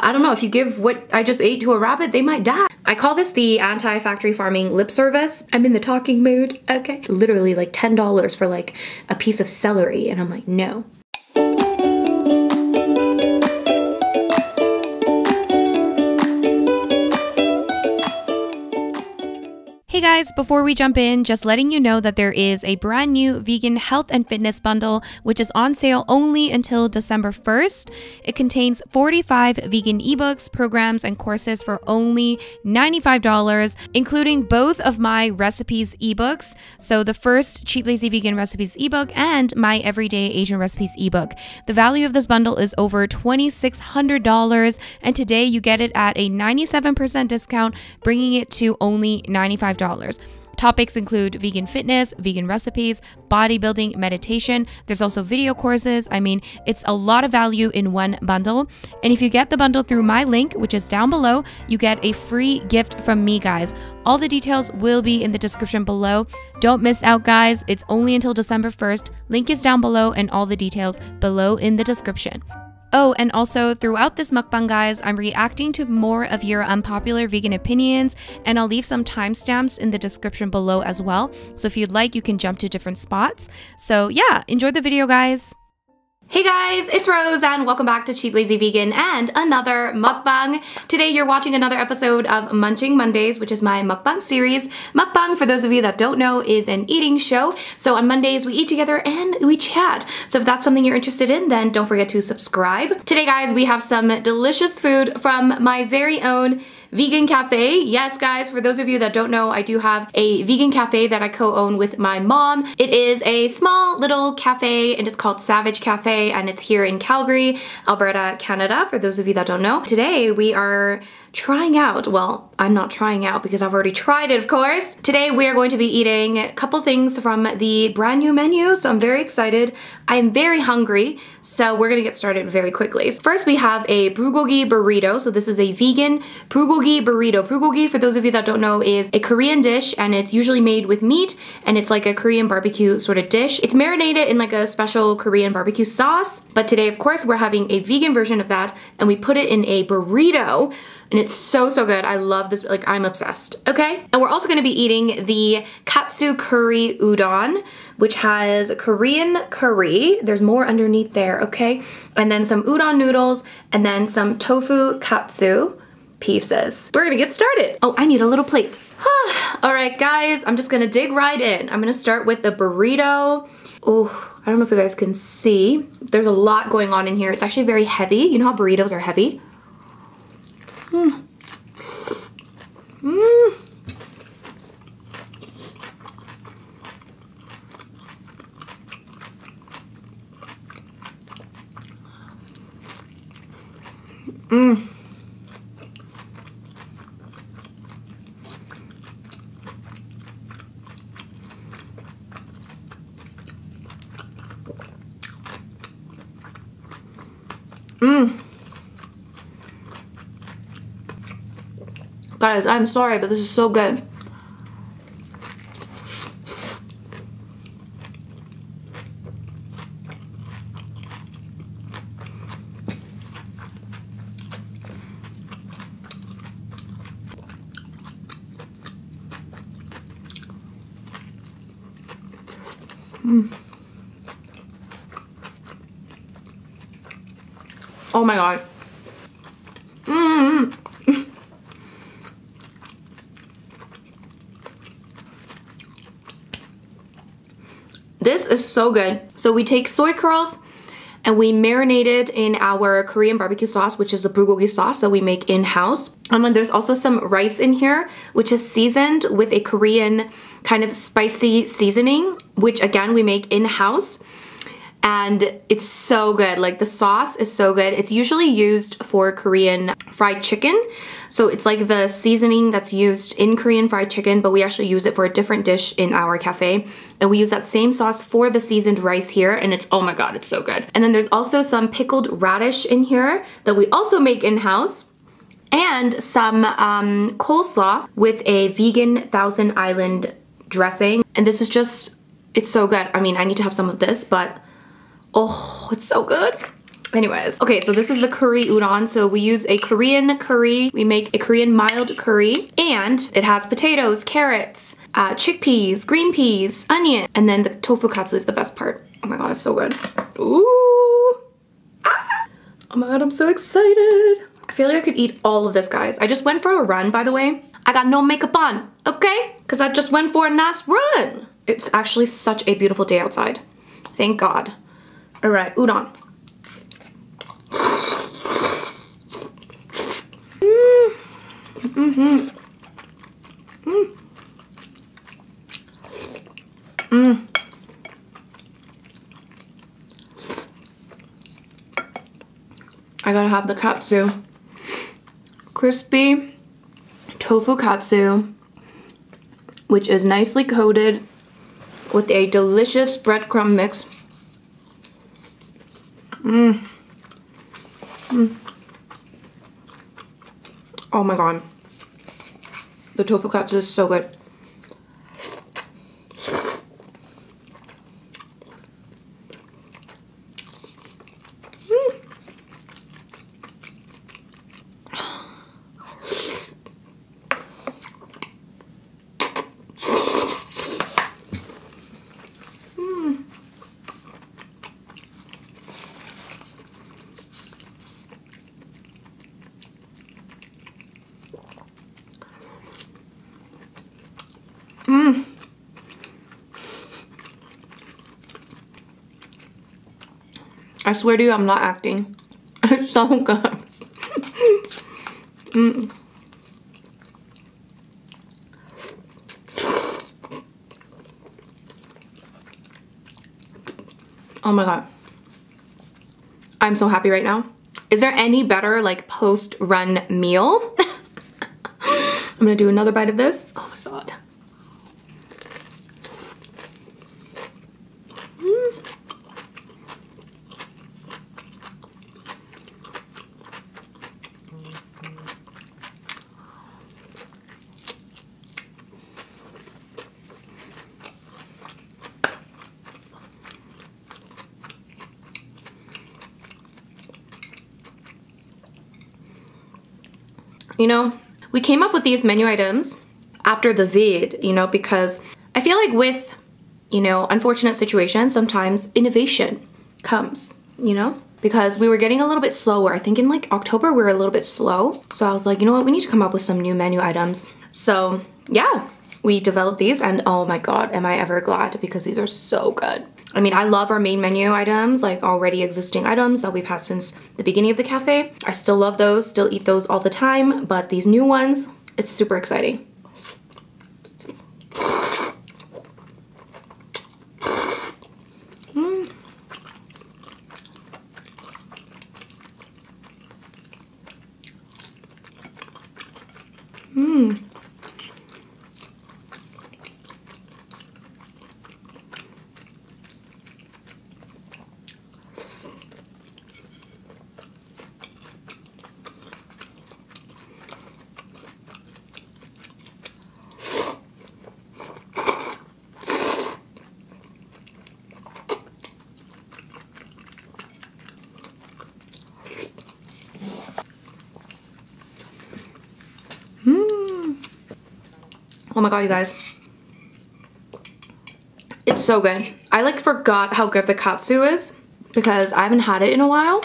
I don't know, if you give what I just ate to a rabbit, they might die. I call this the anti-factory farming lip service. I'm in the talking mood, okay? Literally like $10 for like a piece of celery, and I'm like, no. Hey guys, before we jump in, just letting you know that there is a brand new vegan health and fitness bundle, which is on sale only until December 1st. It contains 45 vegan ebooks, programs, and courses for only $95, including both of my recipes ebooks. So the first Cheap Lazy Vegan Recipes ebook and my Everyday Asian Recipes ebook. The value of this bundle is over $2,600, and today you get it at a 97% discount, bringing it to only $95. Topics include vegan fitness, vegan recipes, bodybuilding, meditation. There's also video courses. I mean, it's a lot of value in one bundle. And if you get the bundle through my link, which is down below, you get a free gift from me, guys. All the details will be in the description below. Don't miss out, guys. It's only until December 1st. Link is down below and all the details below in the description. Oh, and also throughout this mukbang, guys, I'm reacting to more of your unpopular vegan opinions, and I'll leave some timestamps in the description below as well. So if you'd like, you can jump to different spots. So yeah, enjoy the video, guys. Hey guys, it's Rose and welcome back to Cheap Lazy Vegan and another mukbang. Today you're watching another episode of Munching Mondays, which is my mukbang series. Mukbang, for those of you that don't know, is an eating show. So on Mondays we eat together and we chat. So if that's something you're interested in, then don't forget to subscribe. Today guys, we have some delicious food from my very own vegan cafe. Yes guys, for those of you that don't know, I do have a vegan cafe that I co-own with my mom. It is a small little cafe and it's called SaVeg Cafe, and it's here in Calgary, Alberta, Canada, for those of you that don't know. Today we are trying out, well, I'm not trying out because I've already tried it, of course. Today we are going to be eating a couple things from the brand new menu, so I'm very excited. I'm very hungry, so we're gonna get started very quickly. First we have a bulgogi burrito. So this is a vegan bulgogi burrito. Bulgogi, for those of you that don't know, is a Korean dish, and it's usually made with meat, and it's like a Korean barbecue sort of dish. It's marinated in like a special Korean barbecue sauce, but today of course we're having a vegan version of that, and we put it in a burrito. And it's so good. I love this, like I'm obsessed, okay? And we're also gonna be eating the Katsu curry udon, which has Korean curry. There's more underneath there, okay? And then some udon noodles, and then some tofu katsu pieces. We're gonna get started. Oh, I need a little plate. All right, guys, I'm just gonna dig right in. I'm gonna start with the burrito. Oh, I don't know if you guys can see. There's a lot going on in here. It's actually very heavy. You know how burritos are heavy? Mm. Mm. Mm. Mm. Guys, I'm sorry, but this is so good. Mm. Oh my god. Mm. This is so good. So we take soy curls and we marinate it in our Korean barbecue sauce, which is the bulgogi sauce that we make in-house. And then there's also some rice in here, which is seasoned with a Korean kind of spicy seasoning, which again, we make in-house. And it's so good. Like the sauce is so good. It's usually used for Korean fried chicken. So it's like the seasoning that's used in Korean fried chicken, but we actually use it for a different dish in our cafe. And we use that same sauce for the seasoned rice here, and it's, oh my god, it's so good. And then there's also some pickled radish in here that we also make in-house, and some coleslaw with a vegan Thousand Island dressing. And this is just, it's so good. I mean, I need to have some of this, but oh, it's so good. Anyways, okay, so this is the curry udon. So we use a Korean curry. We make a Korean mild curry, and it has potatoes, carrots, chickpeas, green peas, onion, and then the tofu katsu is the best part. Oh my god, it's so good. Ooh. Ah. Oh my god, I'm so excited. I feel like I could eat all of this, guys. I just went for a run, by the way. I got no makeup on, okay? Because I just went for a nice run. It's actually such a beautiful day outside. Thank God. All right, udon. I gotta have the katsu. Crispy tofu katsu, which is nicely coated with a delicious breadcrumb mix. Oh my god. The tofu katsu is so good. I swear to you, I'm not acting. It's so good. Oh my god. I'm so happy right now. Is there any better like post-run meal? I'm gonna do another bite of this. Oh my god. You know, we came up with these menu items after the vid, you know, because I feel like with, you know, unfortunate situations, sometimes innovation comes, you know, because we were getting a little bit slower. I think in like October, we were a little bit slow. So I was like, you know what, we need to come up with some new menu items. So yeah, we developed these and oh my god, am I ever glad, because these are so good. I mean, I love our main menu items, like already existing items that we've had since the beginning of the cafe. I still love those, still eat those all the time, but these new ones, it's super exciting. Oh my god, you guys. It's so good. I like forgot how good the katsu is because I haven't had it in a while.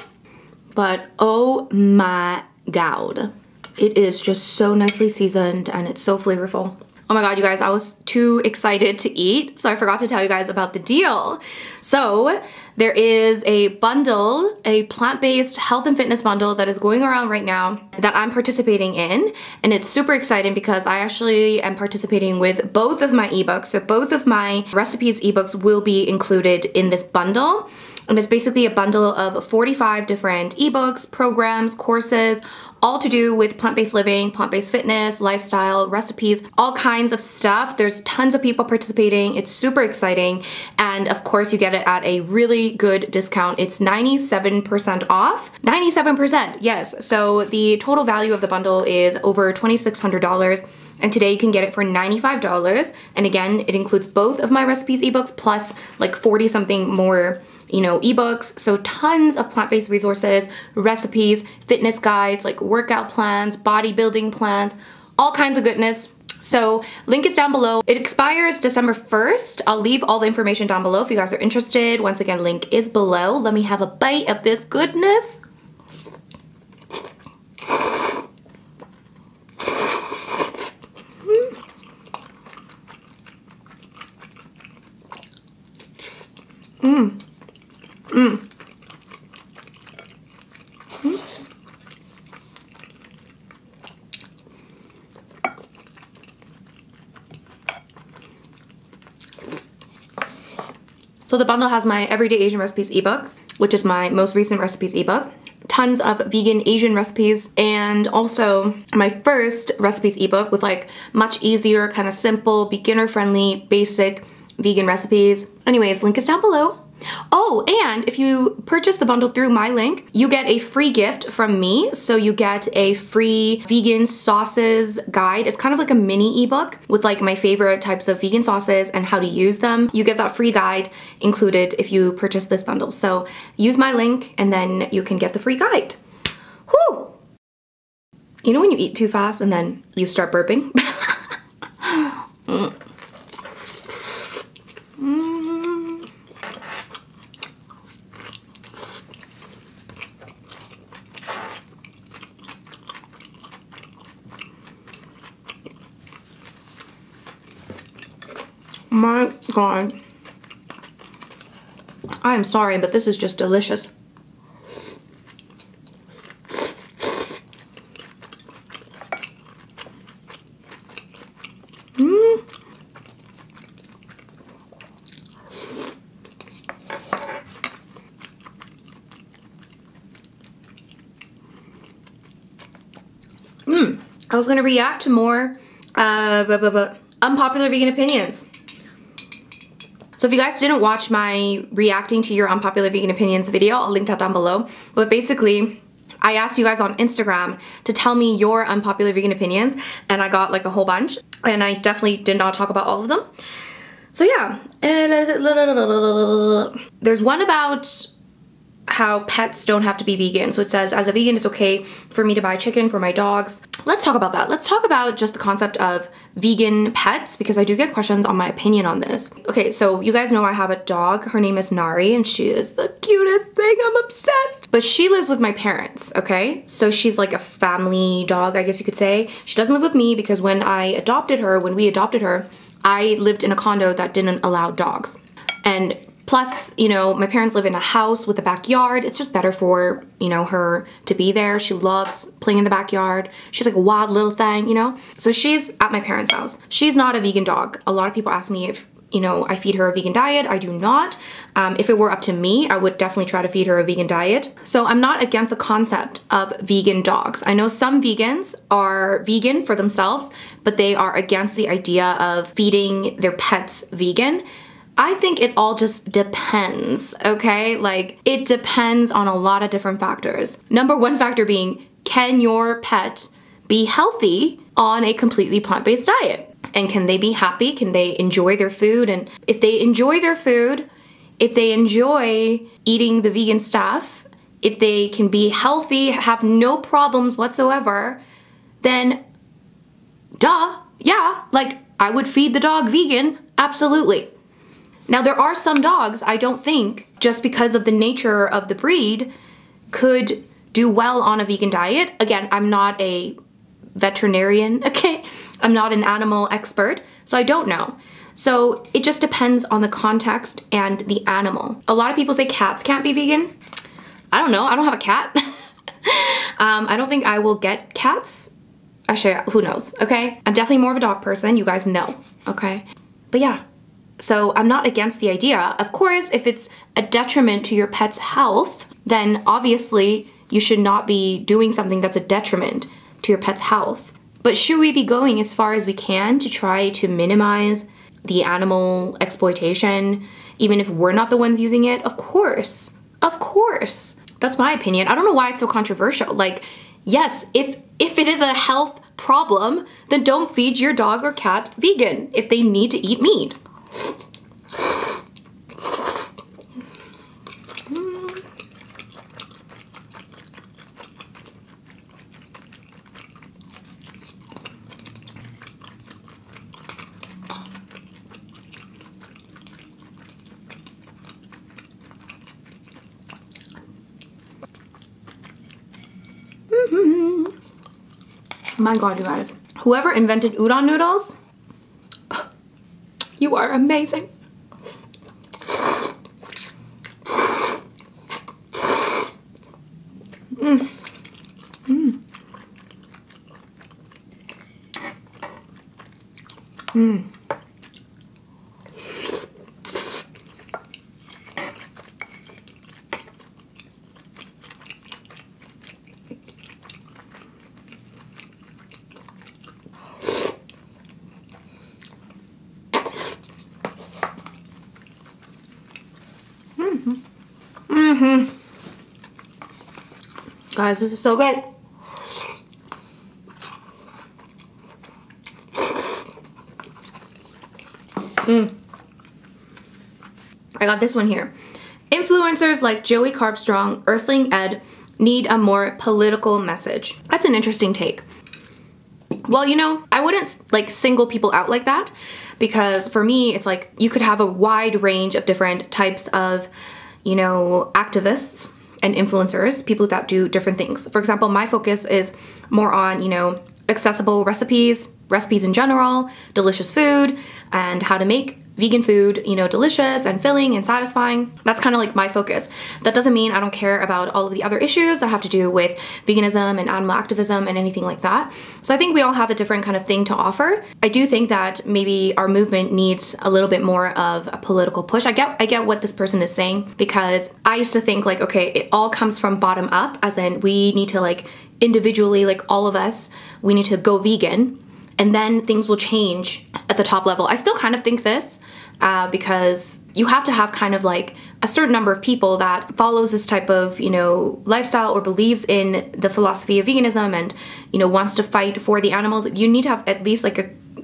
But oh my god. It is just so nicely seasoned and it's so flavorful. Oh my god, you guys, I was too excited to eat, so I forgot to tell you guys about the deal. So there is a bundle, a plant-based health and fitness bundle that is going around right now that I'm participating in, and it's super exciting because I actually am participating with both of my ebooks. So both of my recipes ebooks will be included in this bundle. And it's basically a bundle of 45 different ebooks, programs, courses, all to do with plant-based living, plant-based fitness, lifestyle, recipes, all kinds of stuff. There's tons of people participating. It's super exciting. And of course you get it at a really good discount. It's 97% off. 97%, yes. So the total value of the bundle is over $2,600. And today you can get it for $95. And again, it includes both of my recipes ebooks plus like 40 something more you know, ebooks. So tons of plant-based resources, recipes, fitness guides, like workout plans, bodybuilding plans, all kinds of goodness. So link is down below. It expires December 1st. I'll leave all the information down below if you guys are interested. Once again, link is below. Let me have a bite of this goodness. So the bundle has my Everyday Asian Recipes ebook, which is my most recent recipes ebook. Tons of vegan Asian recipes, and also my first recipes ebook with like much easier, kind of simple, beginner friendly, basic vegan recipes. Anyways, link is down below. Oh, and if you purchase the bundle through my link, you get a free gift from me. So you get a free vegan sauces guide. It's kind of like a mini ebook with like my favorite types of vegan sauces and how to use them. You get that free guide included if you purchase this bundle. So use my link and then you can get the free guide. Whew! You know when you eat too fast and then you start burping? My God. I am sorry, but this is just delicious. I was gonna react to more unpopular vegan opinions. So if you guys didn't watch my reacting to your unpopular vegan opinions video, I'll link that down below. But basically, I asked you guys on Instagram to tell me your unpopular vegan opinions, and I got like a whole bunch, and I definitely did not talk about all of them. So yeah, there's one about how pets don't have to be vegan. So it says, as a vegan, it's okay for me to buy chicken for my dogs. Let's talk about that. Let's talk about just the concept of vegan pets, because I do get questions on my opinion on this. Okay, so you guys know I have a dog. Her name is Nari, and she is the cutest thing. I'm obsessed. But she lives with my parents, okay? So she's like a family dog, I guess you could say. She doesn't live with me because when we adopted her, I lived in a condo that didn't allow dogs. And plus, you know, my parents live in a house with a backyard. It's just better for, you know, her to be there. She loves playing in the backyard. She's like a wild little thing, you know? So she's at my parents' house. She's not a vegan dog. A lot of people ask me if, you know, I feed her a vegan diet. I do not. If it were up to me, I would definitely try to feed her a vegan diet. So I'm not against the concept of vegan dogs. I know some vegans are vegan for themselves, but they are against the idea of feeding their pets vegan. I think it all just depends, okay? Like, it depends on a lot of different factors. Number one factor being, can your pet be healthy on a completely plant-based diet? And can they be happy? Can they enjoy their food? And if they enjoy their food, if they enjoy eating the vegan stuff, if they can be healthy, have no problems whatsoever, then duh, yeah, like I would feed the dog vegan, absolutely. Now, there are some dogs I don't think, just because of the nature of the breed, could do well on a vegan diet. Again, I'm not a veterinarian, okay? I'm not an animal expert, so I don't know. So it just depends on the context and the animal. A lot of people say cats can't be vegan. I don't know, I don't have a cat. I don't think I will get cats. Actually, who knows, okay? I'm definitely more of a dog person, you guys know, okay? But yeah. So I'm not against the idea. Of course, if it's a detriment to your pet's health, then obviously you should not be doing something that's a detriment to your pet's health. But should we be going as far as we can to try to minimize the animal exploitation, even if we're not the ones using it? Of course. Of course. That's my opinion. I don't know why it's so controversial. Like, yes, if it is a health problem, then don't feed your dog or cat vegan if they need to eat meat. My God, you guys. Whoever invented udon noodles, you are amazing. Mm. Mm. Mm. Guys, this is so good. I got this one here. Influencers like Joey Carbstrong Earthling Ed need a more political message. That's an interesting take. Well, you know, I wouldn't like single people out like that, because for me, it's like you could have a wide range of different types of, you know, activists and influencers, people that do different things. For example, my focus is more on, you know, accessible recipes in general, delicious food, and how to make vegan food, you know, delicious and filling and satisfying. That's kind of like my focus. That doesn't mean I don't care about all of the other issues that have to do with veganism and animal activism and anything like that. So I think we all have a different kind of thing to offer. I do think that maybe our movement needs a little bit more of a political push. I get what this person is saying, because I used to think like, okay, it all comes from bottom up, as in we need to like individually, like all of us, we need to go vegan, and then things will change at the top level. I still kind of think this, because you have to have kind of like a certain number of people that follows this type of, you know, lifestyle or believes in the philosophy of veganism and, you know, wants to fight for the animals. You need to have at least like a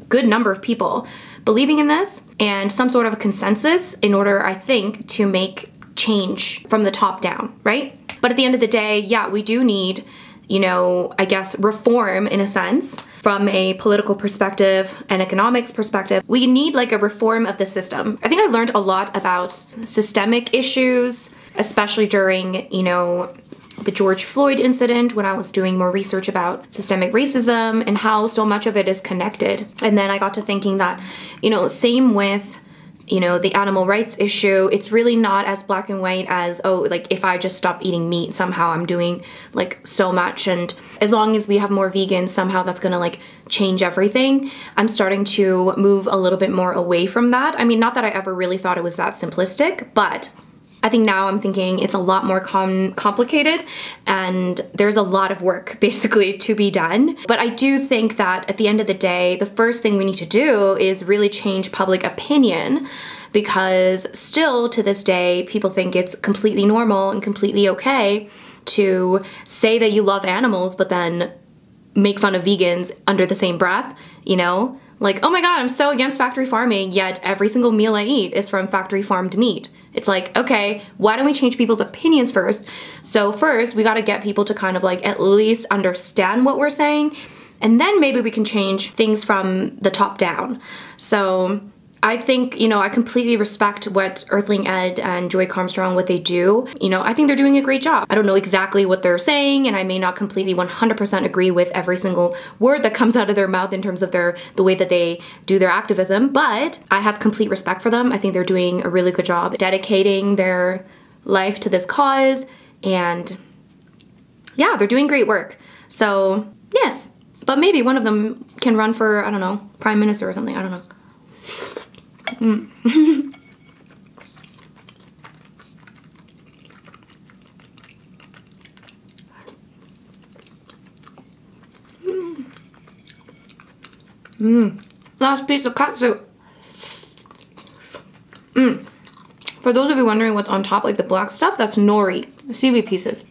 good number of people believing in this and some sort of a consensus in order, I think, to make change from the top down, right? But at the end of the day, yeah, we do need, you know, I guess reform in a sense. From a political perspective and economics perspective, we need like a reform of the system. I think I learned a lot about systemic issues, especially during, you know, the George Floyd incident, when I was doing more research about systemic racism and how so much of it is connected. And then I got to thinking that, you know, same with, you know, the animal rights issue. It's really not as black and white as, oh, like if I just stop eating meat, somehow I'm doing like so much. And as long as we have more vegans, somehow that's gonna like change everything. I'm starting to move a little bit more away from that. I mean, not that I ever really thought it was that simplistic, but I think now I'm thinking it's a lot more complicated, and there's a lot of work basically to be done. But I do think that at the end of the day, the first thing we need to do is really change public opinion, because still to this day, people think it's completely normal and completely okay to say that you love animals, but then make fun of vegans under the same breath, you know? Like, oh my God, I'm so against factory farming, yet every single meal I eat is from factory farmed meat. It's like, okay, why don't we change people's opinions first? So first, we gotta get people to kind of like at least understand what we're saying, and then maybe we can change things from the top down. So I think, you know, I completely respect what Earthling Ed and Joey Carbstrong, what they do. You know, I think they're doing a great job. I don't know exactly what they're saying, and I may not completely 100% agree with every single word that comes out of their mouth in terms of the way that they do their activism, but I have complete respect for them. I think they're doing a really good job dedicating their life to this cause, and yeah, they're doing great work. So yes, but maybe one of them can run for, I don't know, Prime Minister or something, I don't know. Last piece of katsu. For those of you wondering what's on top, like the black stuff, that's nori, seaweed pieces.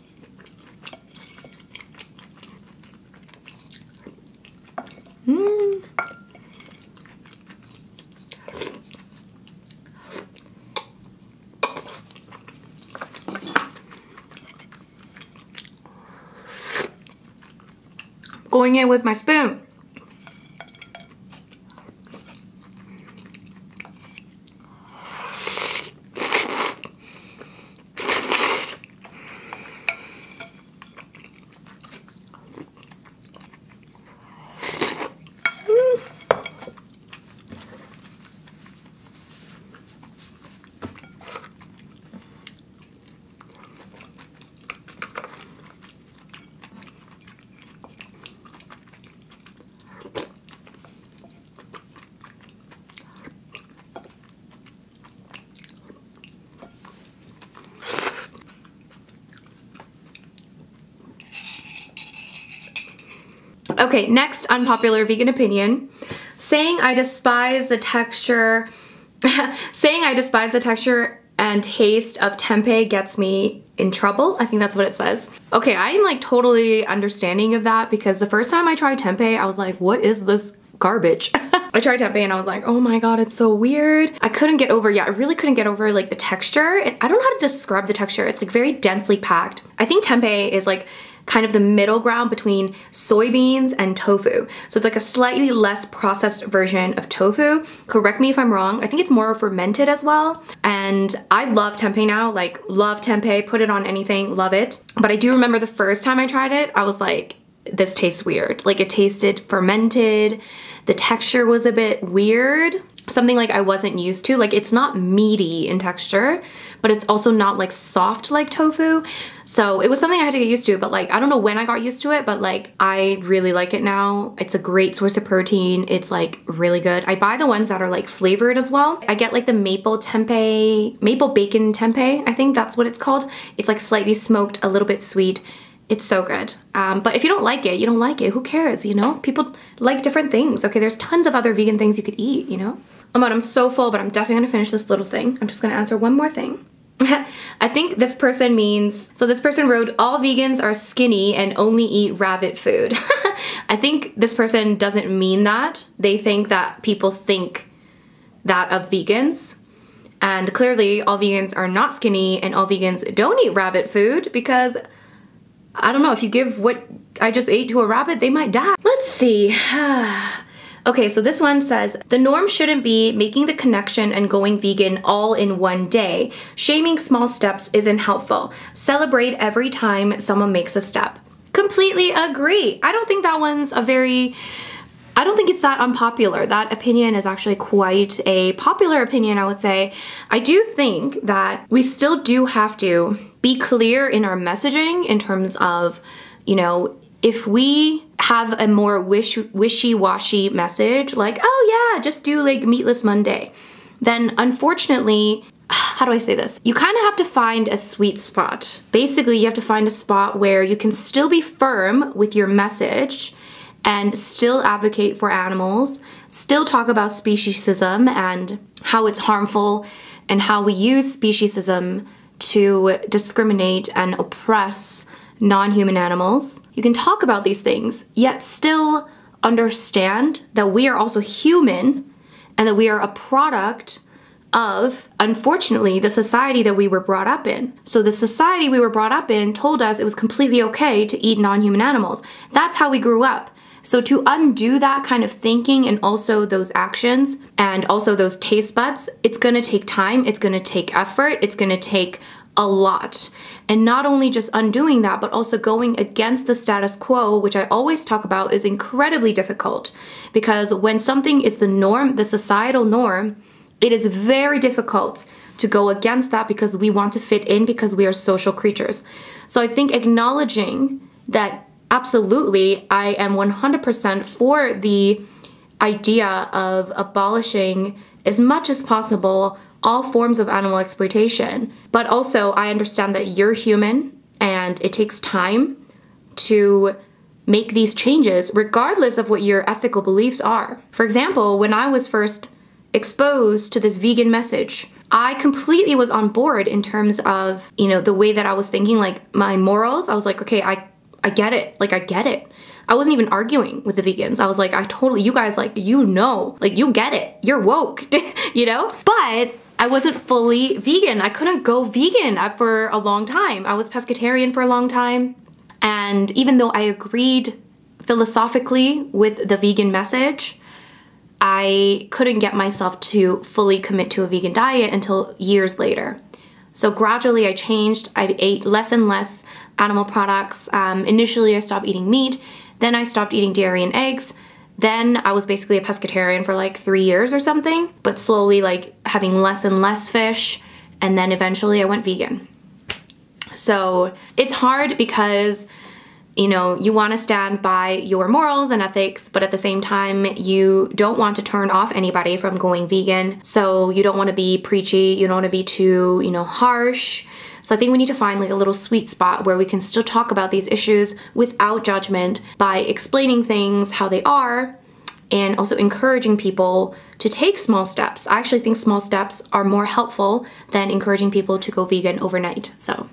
Going in with my spoon. Okay, next unpopular vegan opinion. Saying I despise the texture and taste of tempeh gets me in trouble. I think that's what it says. Okay, I'm like totally understanding of that because the first time I tried tempeh, I was like, what is this garbage? I tried tempeh and I was like, oh my god, it's so weird. I really couldn't get over like the texture. I don't know how to describe the texture. It's like very densely packed. I think tempeh is like kind of the middle ground between soybeans and tofu. So it's like a slightly less processed version of tofu. Correct me if I'm wrong. I think it's more fermented as well. And I love tempeh now, like love tempeh, put it on anything, love it. But I do remember the first time I tried it, I was like, this tastes weird. Like it tasted fermented. The texture was a bit weird. Something like I wasn't used to. Like it's not meaty in texture, but it's also not like soft like tofu. So it was something I had to get used to, but like I don't know when I got used to it, but like I really like it now. It's a great source of protein. It's like really good. I buy the ones that are like flavored as well. I get like the maple bacon tempeh. I think that's what it's called. It's like slightly smoked, a little bit sweet. It's so good. But if you don't like it, you don't like it. Who cares, you know? People like different things. Okay, there's tons of other vegan things you could eat, you know? Oh my god, I'm so full, but I'm definitely gonna finish this little thing. I'm just gonna answer one more thing. I think this person means, so this person wrote, all vegans are skinny and only eat rabbit food. I think this person doesn't mean that. They think that people think that of vegans. And clearly all vegans are not skinny and all vegans don't eat rabbit food because I don't know, if you give what I just ate to a rabbit, they might die. Let's see. Okay, so this one says, the norm shouldn't be making the connection and going vegan all in one day. Shaming small steps isn't helpful. Celebrate every time someone makes a step. Completely agree. I don't think that one's I don't think it's that unpopular. That opinion is actually quite a popular opinion, I would say. I do think that we still do have to be clear in our messaging in terms of, you know, if we have a more wishy-washy message, like, oh yeah, just do like Meatless Monday, then unfortunately, how do I say this? You kind of have to find a sweet spot. Basically, you have to find a spot where you can still be firm with your message and still advocate for animals, still talk about speciesism and how it's harmful and how we use speciesism to discriminate and oppress non-human animals. You can talk about these things, yet still understand that we are also human and that we are a product of, unfortunately, the society that we were brought up in. So the society we were brought up in told us it was completely okay to eat non-human animals. That's how we grew up. So to undo that kind of thinking and also those actions and also those taste buds, it's gonna take time, it's gonna take effort, it's gonna take a lot. And not only just undoing that, but also going against the status quo, which I always talk about, is incredibly difficult. Because when something is the norm, the societal norm, it is very difficult to go against that because we want to fit in, because we are social creatures. So I think acknowledging that absolutely I am 100% for the idea of abolishing as much as possible all forms of animal exploitation. But also I understand that you're human and it takes time to make these changes regardless of what your ethical beliefs are. For example, when I was first exposed to this vegan message, I completely was on board in terms of, you know, the way that I was thinking, like my morals. I was like, okay, I get it. Like, I get it. I wasn't even arguing with the vegans. I was like, you guys, like, you know, like, you get it. You're woke, you know? But I wasn't fully vegan. I couldn't go vegan for a long time. I was pescatarian for a long time. And even though I agreed philosophically with the vegan message, I couldn't get myself to fully commit to a vegan diet until years later. So gradually I changed. I ate less and less animal products. Initially I stopped eating meat. Then I stopped eating dairy and eggs. Then I was basically a pescatarian for like 3 years or something, but slowly like having less and less fish. And then eventually I went vegan. So it's hard because, you know, you want to stand by your morals and ethics, but at the same time, you don't want to turn off anybody from going vegan. So you don't want to be preachy. You don't want to be too, you know, harsh. So I think we need to find like a little sweet spot where we can still talk about these issues without judgment by explaining things how they are and also encouraging people to take small steps. I actually think small steps are more helpful than encouraging people to go vegan overnight. So.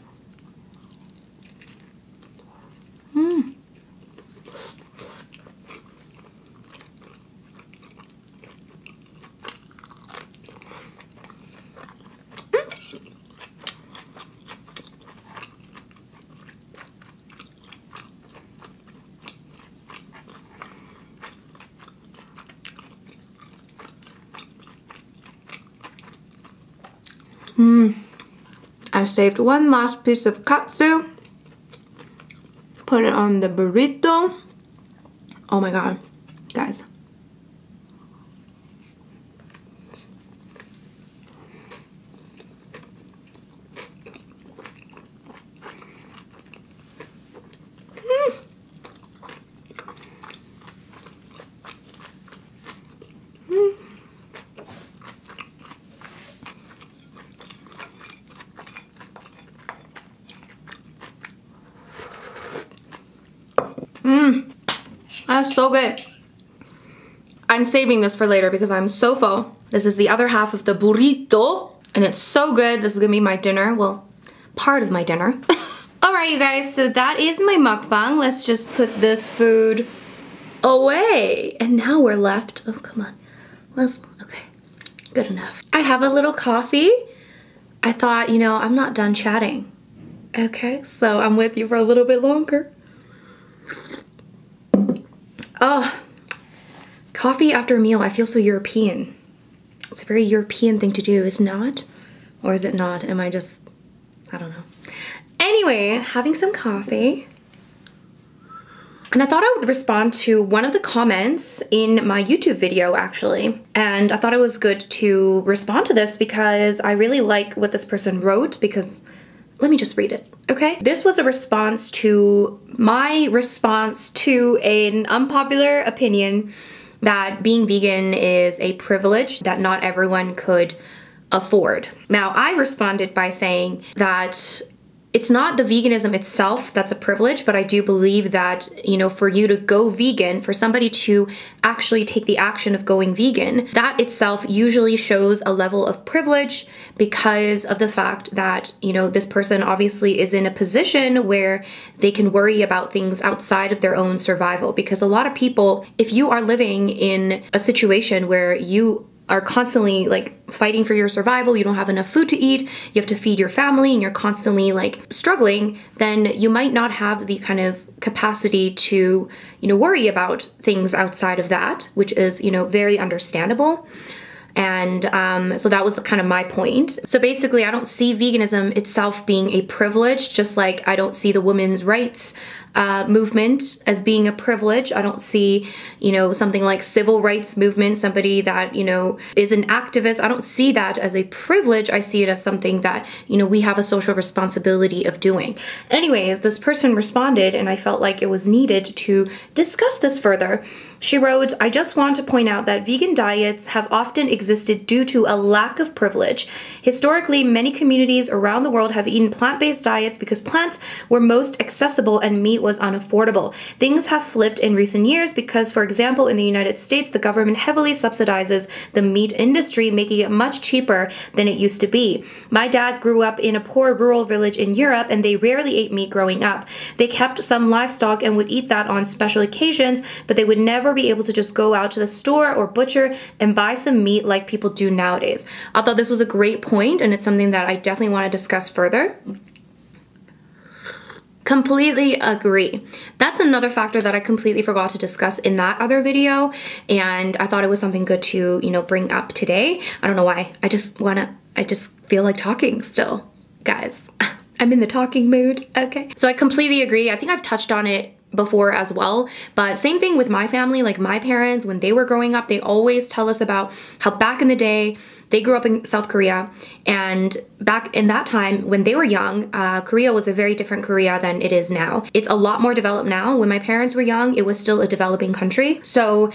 I saved one last piece of katsu, put it on the burrito. Oh my god, guys. That's so good. I'm saving this for later because I'm so full. This is the other half of the burrito and it's so good. This is gonna be my dinner. Well, part of my dinner. All right, you guys, so that is my mukbang. Let's just put this food away. And now we're left, oh, come on. Okay, good enough. I have a little coffee. I thought, you know, I'm not done chatting. Okay, so I'm with you for a little bit longer. Oh, coffee after a meal, I feel so European. It's a very European thing to do, is it not? Or is it not? Am I just, I don't know. Anyway, having some coffee. And I thought I would respond to one of the comments in my YouTube video, actually. And I thought it was good to respond to this because I really like what this person wrote, because let me just read it, okay? This was a response to my response to an unpopular opinion that being vegan is a privilege that not everyone could afford. Now, I responded by saying that it's not the veganism itself that's a privilege, but I do believe that, you know, for you to go vegan, for somebody to actually take the action of going vegan, that itself usually shows a level of privilege because of the fact that, you know, this person obviously is in a position where they can worry about things outside of their own survival. Because a lot of people, if you are living in a situation where you are constantly like fighting for your survival, you don't have enough food to eat, you have to feed your family, and you're constantly like struggling, then you might not have the kind of capacity to, you know, worry about things outside of that, which is, you know, very understandable. And so that was kind of my point. So basically, I don't see veganism itself being a privilege, just like I don't see the women's rights movement as being a privilege. I don't see, you know, something like civil rights movement, somebody that, you know, is an activist. I don't see that as a privilege. I see it as something that, you know, we have a social responsibility of doing. Anyways, this person responded and I felt like it was needed to discuss this further. She wrote, I just want to point out that vegan diets have often existed due to a lack of privilege. Historically, many communities around the world have eaten plant-based diets because plants were most accessible and meat was unaffordable. Things have flipped in recent years because, for example, in the United States, the government heavily subsidizes the meat industry, making it much cheaper than it used to be. My dad grew up in a poor rural village in Europe and they rarely ate meat growing up. They kept some livestock and would eat that on special occasions, but they would never be able to just go out to the store or butcher and buy some meat like people do nowadays. I thought this was a great point and it's something that I definitely want to discuss further. Completely agree. That's another factor that I completely forgot to discuss in that other video, and I thought it was something good to, you know, bring up today. I don't know why. I just feel like talking still. Guys, I'm in the talking mood, okay? So I completely agree. I think I've touched on it before as well, but same thing with my family. Like my parents, when they were growing up, they always tell us about how back in the day, They grew up in South Korea, and back in that time when they were young, Korea was a very different Korea than it is now. It's a lot more developed now. When my parents were young, it was still a developing country, so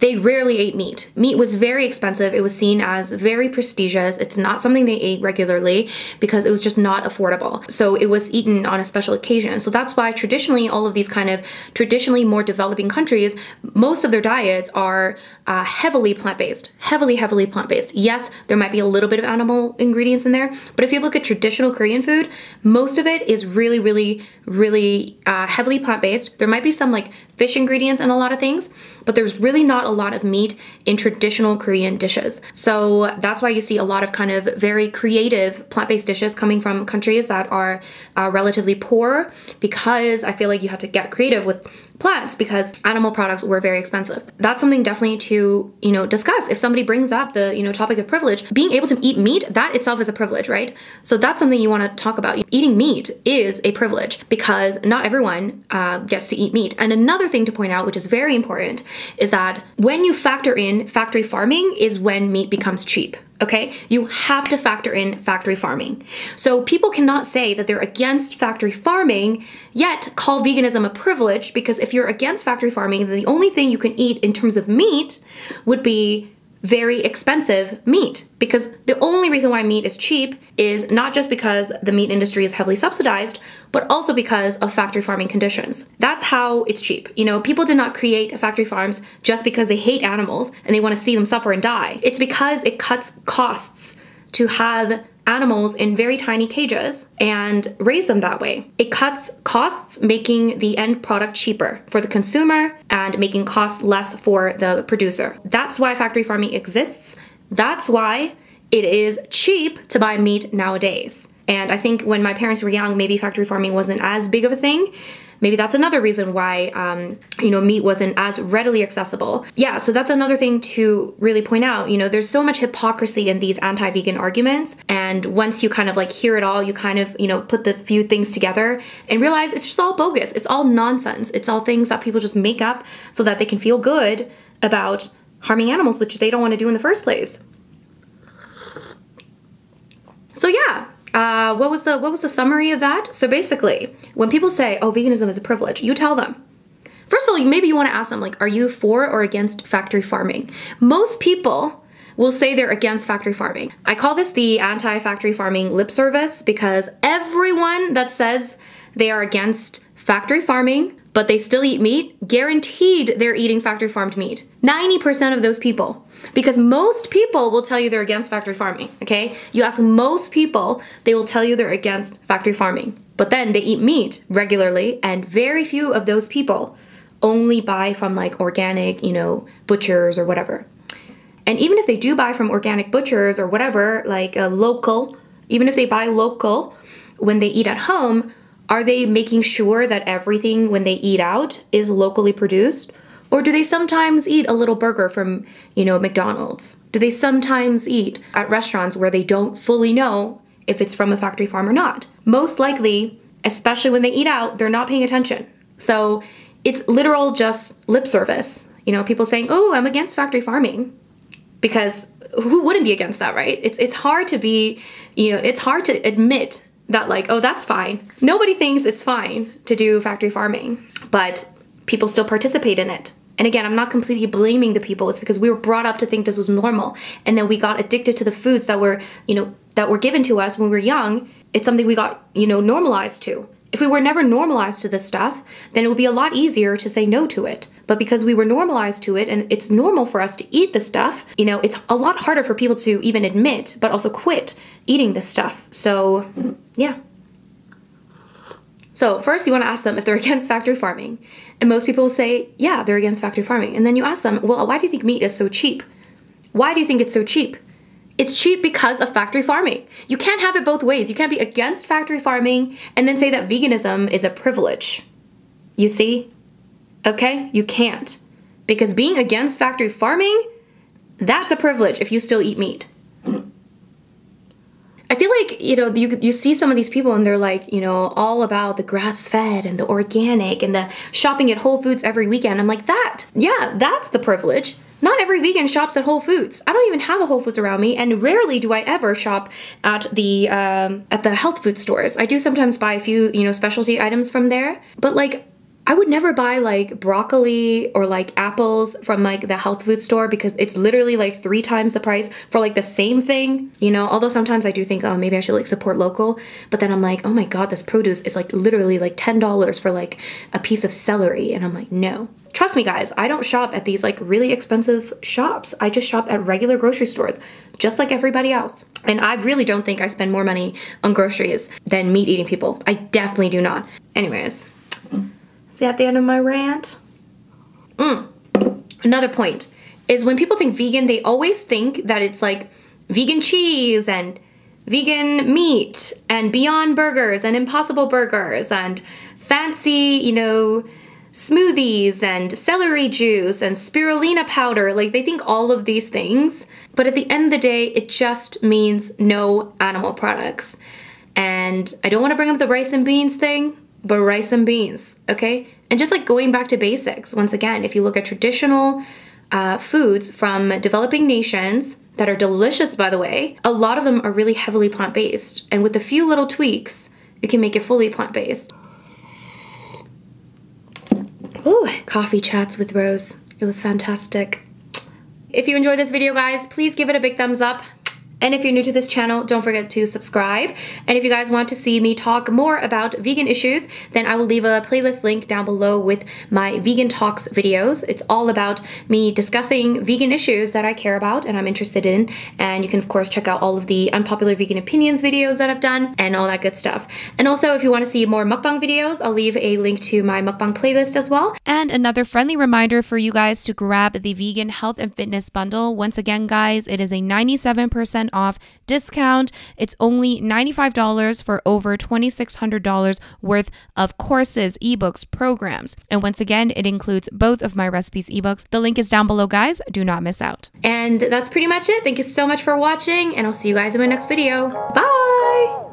they rarely ate meat. Meat was very expensive. It was seen as very prestigious. It's not something they ate regularly because it was just not affordable. So it was eaten on a special occasion. So that's why traditionally all of these kind of traditionally more developing countries, most of their diets are heavily plant-based, heavily plant-based. Yes, there might be a little bit of animal ingredients in there, but if you look at traditional Korean food, most of it is really heavily plant-based. There might be some like fish ingredients in a lot of things, but there's really not a lot of meat in traditional Korean dishes. So that's why you see a lot of kind of very creative plant-based dishes coming from countries that are relatively poor, because I feel like you had to get creative with plants because animal products were very expensive. That's something definitely to, discuss. If somebody brings up the, topic of privilege, being able to eat meat, that itself is a privilege, right? So that's something you want to talk about. Eating meat is a privilege because not everyone gets to eat meat. And another thing to point out, which is very important, is that when you factor in factory farming is when meat becomes cheap. Okay, you have to factor in factory farming. So people cannot say that they're against factory farming, yet call veganism a privilege, because if you're against factory farming, then the only thing you can eat in terms of meat would be very expensive meat, because the only reason why meat is cheap is not just because the meat industry is heavily subsidized, but also because of factory farming conditions. That's how it's cheap. People did not create factory farms just because they hate animals and they want to see them suffer and die. It's because it cuts costs to have animals in very tiny cages and raise them that way. It cuts costs, making the end product cheaper for the consumer and making costs less for the producer. That's why factory farming exists. That's why it is cheap to buy meat nowadays. And I think when my parents were young, maybe factory farming wasn't as big of a thing. Maybe that's another reason why, meat wasn't as readily accessible. Yeah, so that's another thing to really point out. There's so much hypocrisy in these anti-vegan arguments. And once you kind of like hear it all, you kind of, put the few things together and realize it's just all bogus. It's all nonsense. It's all things that people just make up so that they can feel good about harming animals, which they don't want to do in the first place. So yeah. What was the summary of that? So basically, when people say, oh, veganism is a privilege, you tell them. First of all, maybe you want to ask them, like, are you for or against factory farming? Most people will say they're against factory farming. I call this the anti-factory farming lip service, because everyone that says they are against factory farming, but they still eat meat, guaranteed they're eating factory farmed meat. 90% of those people. Because most people will tell you they're against factory farming, okay? You ask most people, they will tell you they're against factory farming. But then they eat meat regularly, and very few of those people only buy from like organic, butchers or whatever. And even if they do buy from organic butchers or whatever, like a local, even if they buy local, when they eat at home, are they making sure that everything when they eat out is locally produced? Or do they sometimes eat a little burger from, McDonald's? Do they sometimes eat at restaurants where they don't fully know if it's from a factory farm or not? Most likely, especially when they eat out, they're not paying attention. So it's literal just lip service. People saying, oh, I'm against factory farming. Because who wouldn't be against that, right? It's hard to be, it's hard to admit that like, oh, that's fine. Nobody thinks it's fine to do factory farming, but people still participate in it. And again, I'm not completely blaming the people. It's because we were brought up to think this was normal. And then we got addicted to the foods that were, that were given to us when we were young. It's something we got, normalized to. If we were never normalized to this stuff, then it would be a lot easier to say no to it. But because we were normalized to it and it's normal for us to eat this stuff, it's a lot harder for people to even admit, but also quit eating this stuff. So, yeah. So first you want to ask them if they're against factory farming. And most people will say, yeah, they're against factory farming. And then you ask them, well, why do you think meat is so cheap? Why do you think it's so cheap? It's cheap because of factory farming. You can't have it both ways. You can't be against factory farming and then say that veganism is a privilege. You see? Okay? You can't. Because being against factory farming, that's a privilege if you still eat meat. I feel like, you see some of these people and they're like, all about the grass-fed and the organic and the shopping at Whole Foods every weekend. I'm like, that's the privilege. Not every vegan shops at Whole Foods. I don't even have a Whole Foods around me, and rarely do I ever shop at the health food stores. I do sometimes buy a few, you know, specialty items from there, but like I would never buy like broccoli or like apples from like the health food store because it's literally like 3 times the price for like the same thing, you know? Although sometimes I do think, oh, maybe I should like support local, but then I'm like, oh my God, this produce is like literally like $10 for like a piece of celery. And I'm like, no. Trust me guys, I don't shop at these like really expensive shops. I just shop at regular grocery stores, just like everybody else. And I really don't think I spend more money on groceries than meat eating people. I definitely do not. Anyways. See at the end of my rant? Another point is when people think vegan, they always think that it's like vegan cheese and vegan meat and Beyond Burgers and Impossible Burgers and fancy, you know, smoothies and celery juice and spirulina powder. Like they think all of these things, but at the end of the day, it just means no animal products. And I don't want to bring up the rice and beans thing, but rice and beans, okay? And just like going back to basics, once again, if you look at traditional foods from developing nations that are delicious, by the way, a lot of them are really heavily plant-based. And with a few little tweaks, you can make it fully plant-based. Ooh, coffee chats with Rose. It was fantastic. If you enjoyed this video, guys, please give it a big thumbs up. And if you're new to this channel, don't forget to subscribe. And if you guys want to see me talk more about vegan issues, then I will leave a playlist link down below with my Vegan Talks videos. It's all about me discussing vegan issues that I care about and I'm interested in. And you can, of course, check out all of the unpopular vegan opinions videos that I've done and all that good stuff. And also, if you want to see more mukbang videos, I'll leave a link to my mukbang playlist as well. And another friendly reminder for you guys to grab the Vegan Health and Fitness Bundle. Once again, guys, it is a 97% off discount. It's only $95 for over $2,600 worth of courses, ebooks, programs. And once again, it includes both of my recipes ebooks. The link is down below, guys. Do not miss out. And that's pretty much it. Thank you so much for watching, and I'll see you guys in my next video. Bye!